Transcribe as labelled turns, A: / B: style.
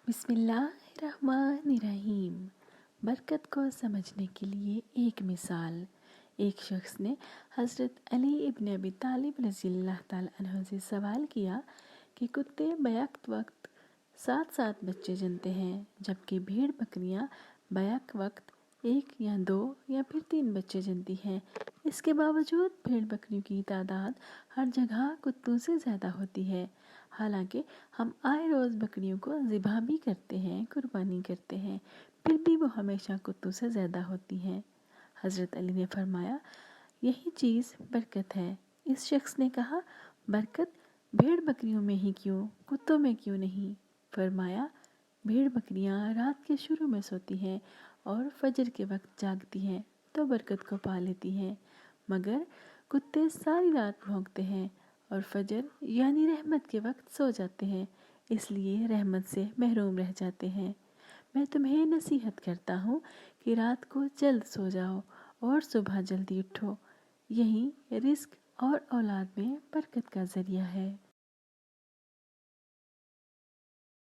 A: بسم اللہ الرحمن الرحیم۔ برکت کو سمجھنے کے لیے ایک مثال۔ ایک شخص نے حضرت علی ابن ابی طالب رضی اللہ تعالیٰ عنہ سے سوال کیا کہ کتے بیک وقت 7 بچے جنتے ہیں، جبکہ بھیڑ بکریاں بیک وقت 1 یا 2 یا پھر 3 بچے جنتی ہیں۔ اس کے باوجود بھیڑ بکریوں کی تعداد ہر جگہ کتوں سے زیادہ ہوتی ہے، حالانکہ ہم آئے روز بکریوں کو ذبح بھی کرتے ہیں، قربانی کرتے ہیں، پھر بھی وہ ہمیشہ کتوں سے زیادہ ہوتی ہیں۔ حضرت علی نے فرمایا، یہی چیز برکت ہے۔ اس شخص نے کہا، برکت بھیڑ بکریوں میں ہی کیوں، کتوں میں کیوں نہیں؟ فرمایا، بھیڑ بکریاں رات کے شروع میں سوتی ہیں اور فجر کے وقت جاگتی ہیں تو برکت کو پا لیتی ہیں، مگر کتے ساری رات بھونکتے ہیں اور فجر یعنی رحمت کے وقت سو جاتے ہیں، اس لیے رحمت سے محروم رہ جاتے ہیں۔ میں تمہیں نصیحت کرتا ہوں کہ رات کو جلد سو جاؤ اور صبح جلدی اٹھو، یہی رزق اور اولاد میں برکت کا ذریعہ ہے۔